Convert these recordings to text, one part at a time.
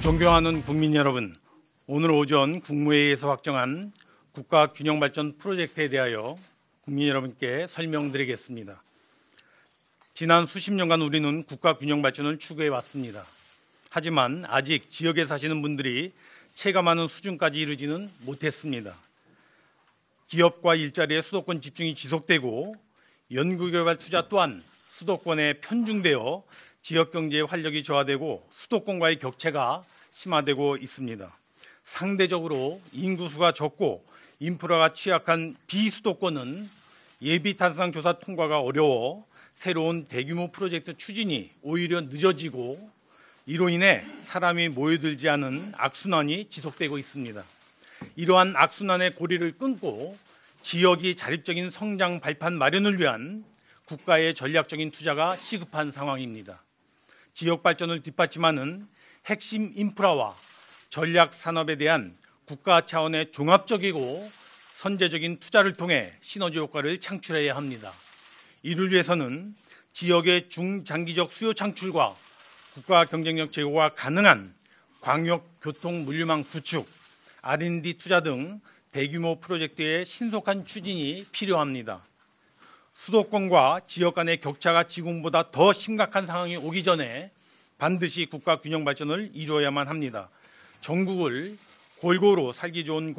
존경하는 국민 여러분, 오늘 오전 국무회의에서 확정한 국가균형발전 프로젝트에 대하여 국민 여러분께 설명드리겠습니다. 지난 수십 년간 우리는 국가균형발전을 추구해 왔습니다. 하지만 아직 지역에 사시는 분들이 체감하는 수준까지 이르지는 못했습니다. 기업과 일자리의 수도권 집중이 지속되고 연구개발 투자 또한 수도권에 편중되어 지역경제의 활력이 저하되고 수도권과의 격차가 심화되고 있습니다. 상대적으로 인구수가 적고 인프라가 취약한 비수도권은 예비탄상조사 통과가 어려워 새로운 대규모 프로젝트 추진이 오히려 늦어지고 이로 인해 사람이 모여들지 않은 악순환이 지속되고 있습니다. 이러한 악순환의 고리를 끊고 지역이 자립적인 성장 발판 마련을 위한 국가의 전략적인 투자가 시급한 상황입니다. 지역 발전을 뒷받침하는 핵심 인프라와 전략 산업에 대한 국가 차원의 종합적이고 선제적인 투자를 통해 시너지 효과를 창출해야 합니다. 이를 위해서는 지역의 중장기적 수요 창출과 국가 경쟁력 제고가 가능한 광역 교통 물류망 구축, R&D 투자 등 대규모 프로젝트의 신속한 추진이 필요합니다. 수도권과 지역 간의 격차가 지금보다 더 심각한 상황이 오기 전에 반드시 국가 균형 발전을 이루어야만 합니다. 전국을 골고루 살기 좋은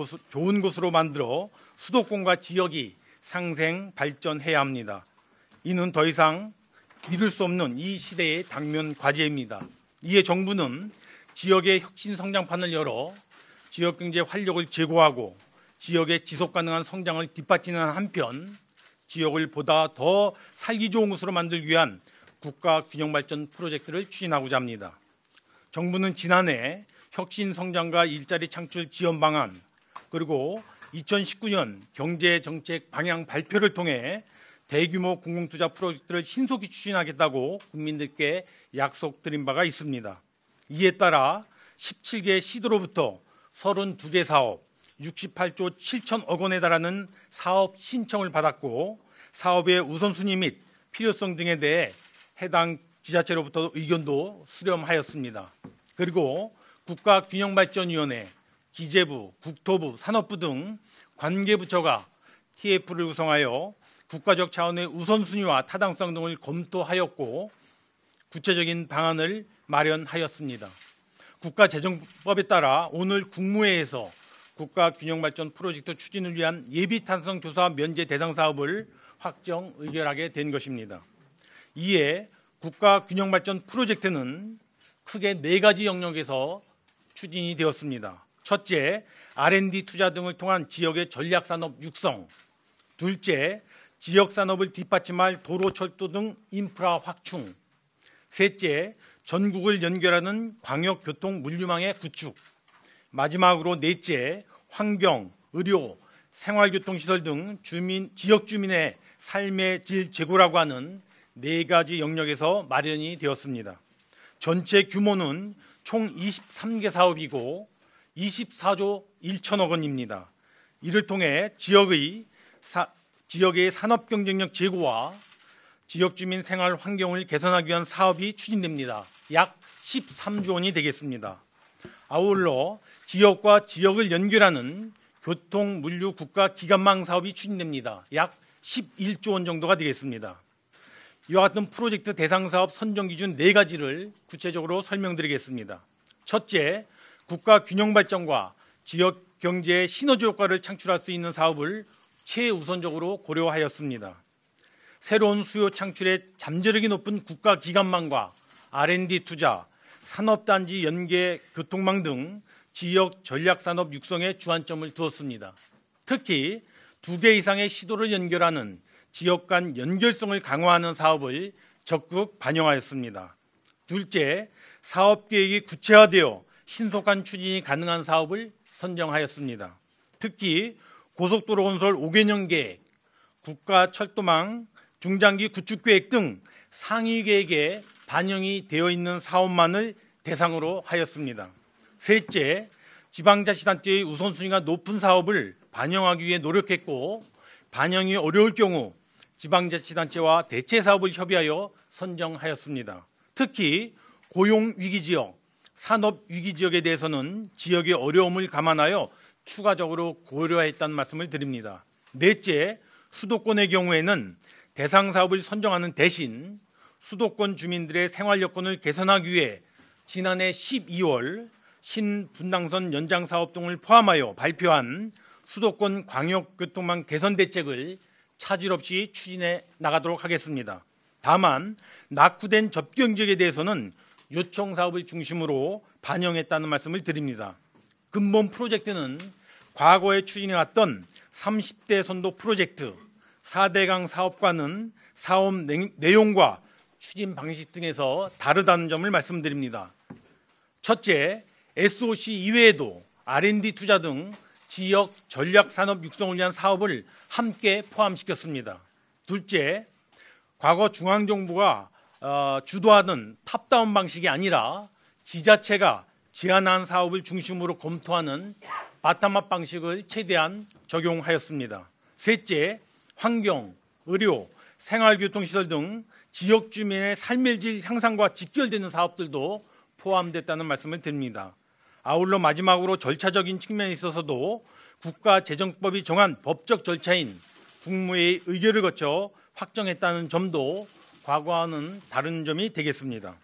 곳으로 만들어 수도권과 지역이 상생 발전해야 합니다. 이는 더 이상 미룰 수 없는 이 시대의 당면 과제입니다. 이에 정부는 지역의 혁신 성장판을 열어 지역 경제 활력을 제고하고 지역의 지속 가능한 성장을 뒷받치는 한편 지역을 보다 더 살기 좋은 곳으로 만들기 위한 국가 균형 발전 프로젝트를 추진하고자 합니다. 정부는 지난해 혁신 성장과 일자리 창출 지원 방안 그리고 2019년 경제 정책 방향 발표를 통해 대규모 공공투자 프로젝트를 신속히 추진하겠다고 국민들께 약속드린 바가 있습니다. 이에 따라 17개 시도로부터 32개 사업, 68조 7천억 원에 달하는 사업 신청을 받았고 사업의 우선순위 및 필요성 등에 대해 해당 지자체로부터 의견도 수렴하였습니다. 그리고 국가균형발전위원회, 기재부, 국토부, 산업부 등 관계부처가 TF를 구성하여 국가적 차원의 우선순위와 타당성 등을 검토하였고 구체적인 방안을 마련하였습니다. 국가재정법에 따라 오늘 국무회의에서 국가균형발전 프로젝트 추진을 위한 예비탄성조사 면제 대상 사업을 확정 의결하게 된 것입니다. 이에 국가균형발전 프로젝트는 크게 4가지 영역에서 추진이 되었습니다. 첫째, R&D 투자 등을 통한 지역의 전략산업 육성. 둘째, 지역산업을 뒷받침할 도로, 철도 등 인프라 확충. 셋째, 전국을 연결하는 광역교통 물류망의 구축. 마지막으로 넷째, 환경, 의료, 생활교통시설 등 지역 주민의 삶의 질 제고라고 하는 4가지 영역에서 마련이 되었습니다. 전체 규모는 총 23개 사업이고 24조 1천억 원입니다. 이를 통해 지역의 산업 경쟁력 제고와 지역 주민 생활 환경을 개선하기 위한 사업이 추진됩니다. 약 13조 원이 되겠습니다. 아울러 지역과 지역을 연결하는 교통, 물류, 국가 기관망 사업이 추진됩니다. 약 11조 원 정도가 되겠습니다. 이와 같은 프로젝트 대상 사업 선정 기준 4가지를 구체적으로 설명드리겠습니다. 첫째, 국가 균형 발전과 지역 경제의 시너지 효과를 창출할 수 있는 사업을 최우선적으로 고려하였습니다. 새로운 수요 창출에 잠재력이 높은 국가 기관망과 R&D 투자, 산업단지 연계 교통망 등 지역 전략산업 육성에 주안점을 두었습니다. 특히 2개 이상의 시도를 연결하는 지역 간 연결성을 강화하는 사업을 적극 반영하였습니다. 둘째, 사업계획이 구체화되어 신속한 추진이 가능한 사업을 선정하였습니다. 특히 고속도로 건설 5개년 계획, 국가철도망 중장기 구축계획 등 상위 계획에 반영이 되어 있는 사업만을 대상으로 하였습니다. 셋째, 지방자치단체의 우선순위가 높은 사업을 반영하기 위해 노력했고 반영이 어려울 경우 지방자치단체와 대체 사업을 협의하여 선정하였습니다. 특히 고용위기지역, 산업 위기 지역에 대해서는 지역의 어려움을 감안하여 추가적으로 고려했다는 말씀을 드립니다. 넷째, 수도권의 경우에는 대상 사업을 선정하는 대신 수도권 주민들의 생활 여건을 개선하기 위해 지난해 12월 신분당선 연장 사업 등을 포함하여 발표한 수도권 광역교통망 개선 대책을 차질 없이 추진해 나가도록 하겠습니다. 다만 낙후된 접경 지역에 대해서는 요청 사업을 중심으로 반영했다는 말씀을 드립니다. 근본 프로젝트는 과거에 추진해왔던 30대 선도 프로젝트 4대강 사업과는 사업 내용과 추진 방식 등에서 다르다는 점을 말씀드립니다. 첫째, SOC 이외에도 R&D 투자 등 지역 전략 산업 육성을 위한 사업을 함께 포함시켰습니다. 둘째, 과거 중앙정부가 주도하던 탑다운 방식이 아니라 지자체가 제안한 사업을 중심으로 검토하는 바텀업 방식을 최대한 적용하였습니다. 셋째, 환경, 의료, 생활교통시설 등 지역 주민의 삶의 질 향상과 직결되는 사업들도 포함됐다는 말씀을 드립니다. 아울러 마지막으로 절차적인 측면에 있어서도 국가재정법이 정한 법적 절차인 국무회의 의결을 거쳐 확정했다는 점도 과거와는 다른 점이 되겠습니다.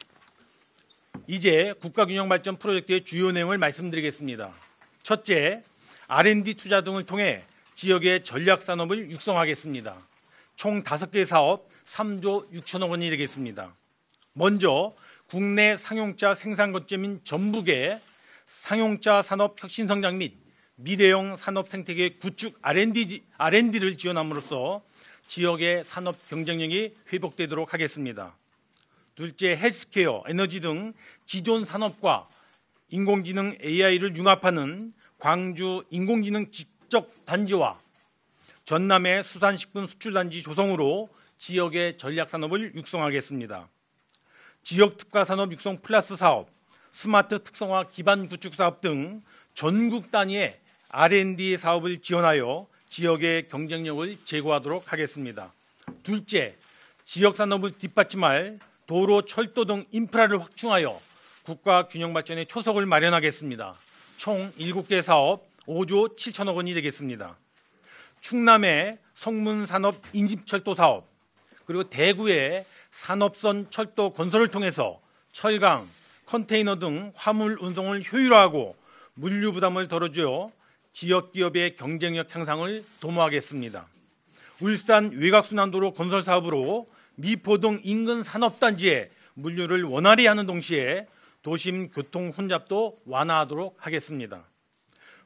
이제 국가균형발전 프로젝트의 주요 내용을 말씀드리겠습니다. 첫째, R&D 투자 등을 통해 지역의 전략산업을 육성하겠습니다. 총 5개 사업 3조 6천억 원이 되겠습니다. 먼저 국내 상용차 생산 거점인 전북의 상용차 산업 혁신 성장 및 미래형 산업 생태계 구축 R&D를 지원함으로써 지역의 산업 경쟁력이 회복되도록 하겠습니다. 둘째, 헬스케어, 에너지 등 기존 산업과 인공지능 AI를 융합하는 광주 인공지능 지적 단지와 전남의 수산식품 수출단지 조성으로 지역의 전략산업을 육성하겠습니다. 지역 특화 산업 육성 플러스 사업, 스마트 특성화 기반 구축 사업 등 전국 단위의 R&D 사업을 지원하여 지역의 경쟁력을 제고하도록 하겠습니다. 둘째, 지역 산업을 뒷받침할 도로, 철도 등 인프라를 확충하여 국가 균형 발전의 초석을 마련하겠습니다. 총 7개 사업 5조 7천억 원이 되겠습니다. 충남의 성문산업 인집철도 사업, 그리고 대구의 산업선 철도 건설을 통해서 철강, 컨테이너 등 화물 운송을 효율화하고 물류 부담을 덜어주어 지역 기업의 경쟁력 향상을 도모하겠습니다. 울산 외곽순환도로 건설 사업으로 미포 등 인근 산업단지에 물류를 원활히 하는 동시에 도심 교통 혼잡도 완화하도록 하겠습니다.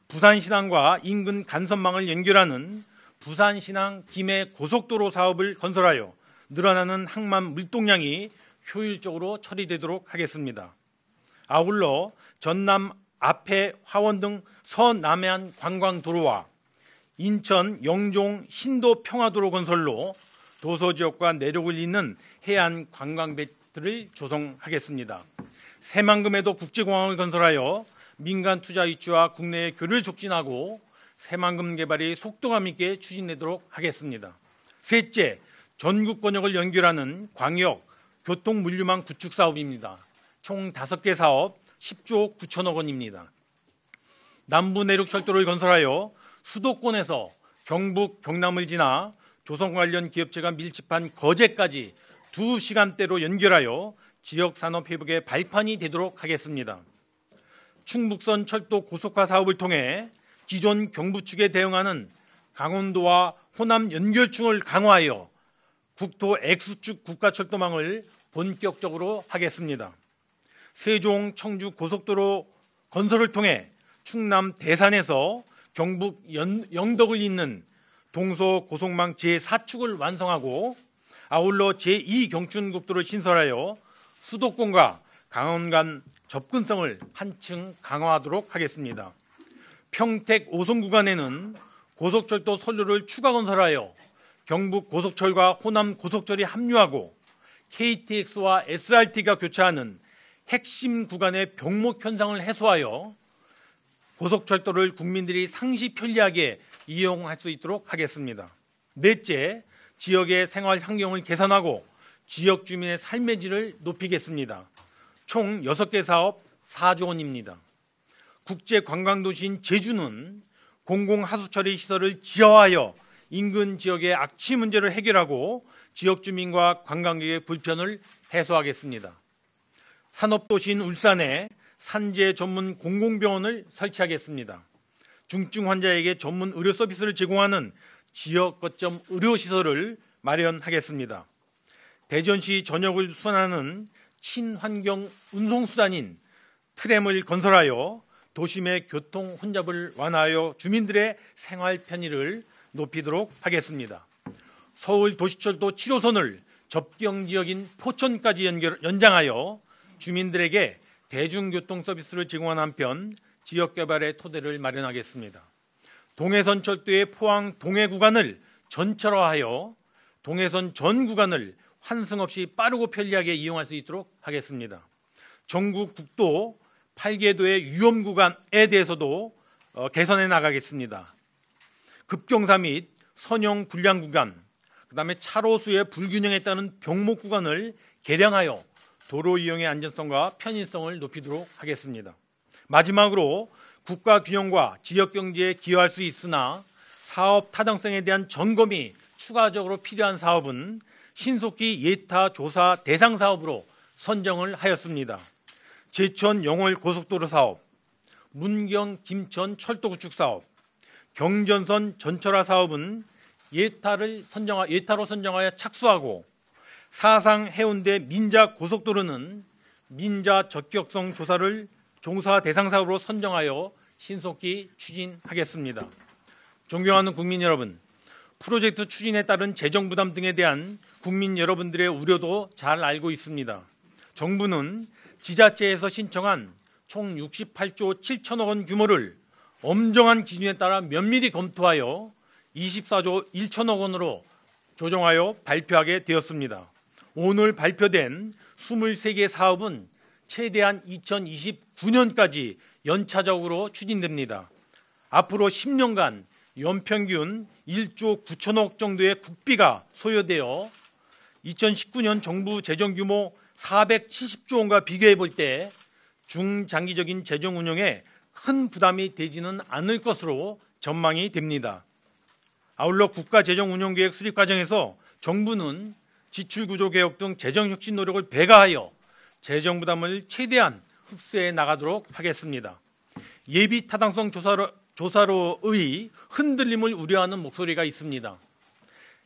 부산신항과 인근 간선망을 연결하는 부산신항 김해 고속도로 사업을 건설하여 늘어나는 항만 물동량이 효율적으로 처리되도록 하겠습니다. 아울러 전남 앞해 화원 등 서남해안 관광도로와 인천 영종 신도 평화도로 건설로 도서지역과 내륙을 잇는 해안 관광벨트를 조성하겠습니다. 새만금에도 국제공항을 건설하여 민간 투자 유치와 국내의 교류를 촉진하고 새만금 개발이 속도감 있게 추진되도록 하겠습니다. 셋째, 전국 권역을 연결하는 광역 교통물류망 구축 사업입니다. 총 5개 사업 10조 9천억 원입니다. 남부 내륙 철도를 건설하여 수도권에서 경북, 경남을 지나 조성 관련 기업체가 밀집한 거제까지 2시간대로 연결하여 지역 산업 회복의 발판이 되도록 하겠습니다. 충북선 철도 고속화 사업을 통해 기존 경부 축에 대응하는 강원도와 호남 연결충을 강화하여 국토 X축 국가철도망을 본격적으로 하겠습니다. 세종 청주 고속도로 건설을 통해 충남 대산에서 경북 영덕을 잇는 동서 고속망 제4축을 완성하고 아울러 제2경춘국도를 신설하여 수도권과 강원 간 접근성을 한층 강화하도록 하겠습니다. 평택 오송 구간에는 고속철도 선로를 추가 건설하여 경북 고속철과 호남 고속철이 합류하고 KTX와 SRT가 교차하는 핵심 구간의 병목 현상을 해소하여 고속철도를 국민들이 상시 편리하게 이용할 수 있도록 하겠습니다. 넷째, 지역의 생활 환경을 개선하고 지역 주민의 삶의 질을 높이겠습니다. 총 6개 사업 4조 원입니다. 국제관광도시인 제주는 공공하수처리 시설을 지하화하여 인근 지역의 악취 문제를 해결하고 지역 주민과 관광객의 불편을 해소하겠습니다. 산업도시인 울산에 산재 전문 공공병원을 설치하겠습니다. 중증 환자에게 전문 의료 서비스를 제공하는 지역 거점 의료시설을 마련하겠습니다. 대전시 전역을 순환하는 친환경 운송수단인 트램을 건설하여 도심의 교통 혼잡을 완화하여 주민들의 생활 편의를 높이도록 하겠습니다. 서울 도시철도 7호선을 접경지역인 포천까지 연장하여 주민들에게 대중교통 서비스를 제공하는 한편 지역개발의 토대를 마련하겠습니다. 동해선 철도의 포항 동해 구간을 전철화하여 동해선 전 구간을 환승 없이 빠르고 편리하게 이용할 수 있도록 하겠습니다. 전국 국도 8개도의 위험 구간에 대해서도 개선해 나가겠습니다. 급경사 및 선형 불량 구간, 그다음에 차로수의 불균형에 따른 병목 구간을 개량하여 도로 이용의 안전성과 편의성을 높이도록 하겠습니다. 마지막으로 국가 균형과 지역 경제에 기여할 수 있으나 사업 타당성에 대한 점검이 추가적으로 필요한 사업은 신속히 예타 조사 대상 사업으로 선정을 하였습니다. 제천 영월 고속도로 사업, 문경 김천 철도 구축 사업, 경전선 전철화 사업은 예타로 선정하여 착수하고 사상 해운대 민자 고속도로는 민자 적격성 조사를 조사 대상 사업으로 선정하여 신속히 추진하겠습니다. 존경하는 국민 여러분, 프로젝트 추진에 따른 재정 부담 등에 대한 국민 여러분들의 우려도 잘 알고 있습니다. 정부는 지자체에서 신청한 총 68조 7천억 원 규모를 엄정한 기준에 따라 면밀히 검토하여 24조 1천억 원으로 조정하여 발표하게 되었습니다. 오늘 발표된 23개 사업은 최대한 2029년까지 연차적으로 추진됩니다. 앞으로 10년간 연평균 1조 9천억 정도의 국비가 소요되어 2019년 정부 재정 규모 470조 원과 비교해 볼 때 중장기적인 재정 운영에 큰 부담이 되지는 않을 것으로 전망이 됩니다. 아울러 국가재정운영계획 수립 과정에서 정부는 지출구조개혁 등 재정혁신 노력을 배가하여 재정 부담을 최대한 흡수해 나가도록 하겠습니다. 예비 타당성 조사로의 흔들림을 우려하는 목소리가 있습니다.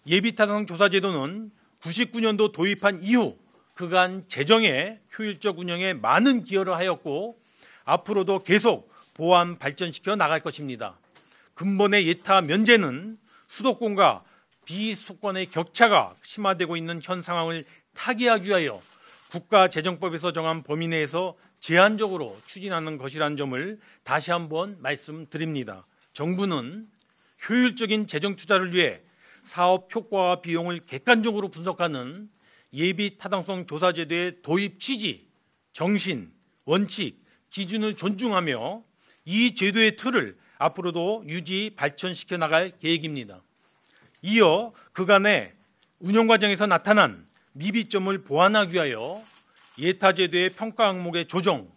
예비 타당성 조사 제도는 99년도 도입한 이후 그간 재정의 효율적 운영에 많은 기여를 하였고 앞으로도 계속 보완 발전시켜 나갈 것입니다. 근본의 예타 면제는 수도권과 비수도권의 격차가 심화되고 있는 현 상황을 타개하기 위하여 국가재정법에서 정한 범위 내에서 제한적으로 추진하는 것이라는 점을 다시 한번 말씀드립니다. 정부는 효율적인 재정 투자를 위해 사업 효과와 비용을 객관적으로 분석하는 예비 타당성 조사 제도의 도입 취지, 정신, 원칙, 기준을 존중하며 이 제도의 틀을 앞으로도 유지 발전시켜 나갈 계획입니다. 이어 그간의 운영 과정에서 나타난 미비점을 보완하기 위하여 예타 제도의 평가 항목의 조정,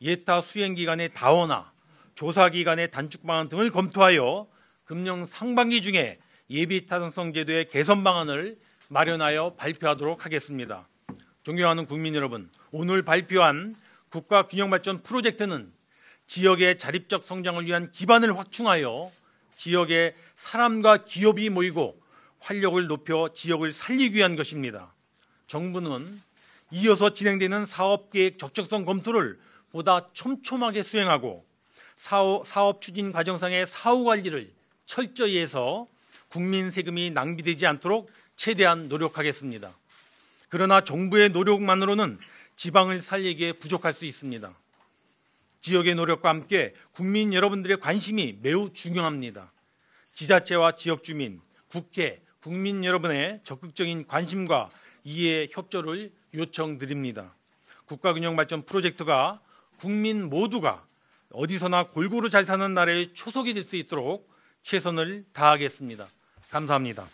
예타 수행 기간의 다원화, 조사 기간의 단축 방안 등을 검토하여 금년 상반기 중에 예비 타당성 제도의 개선 방안을 마련하여 발표하도록 하겠습니다. 존경하는 국민 여러분, 오늘 발표한 국가균형발전 프로젝트는 지역의 자립적 성장을 위한 기반을 확충하여 지역에 사람과 기업이 모이고 활력을 높여 지역을 살리기 위한 것입니다. 정부는 이어서 진행되는 사업계획 적정성 검토를 보다 촘촘하게 수행하고 사업 추진 과정상의 사후 관리를 철저히 해서 국민 세금이 낭비되지 않도록 최대한 노력하겠습니다. 그러나 정부의 노력만으로는 지방을 살리기에 부족할 수 있습니다. 지역의 노력과 함께 국민 여러분들의 관심이 매우 중요합니다. 지자체와 지역 주민, 국회, 국민 여러분의 적극적인 관심과 이해, 협조를 요청드립니다. 국가균형발전 프로젝트가 국민 모두가 어디서나 골고루 잘 사는 나라의 초석이 될 수 있도록 최선을 다하겠습니다. 감사합니다.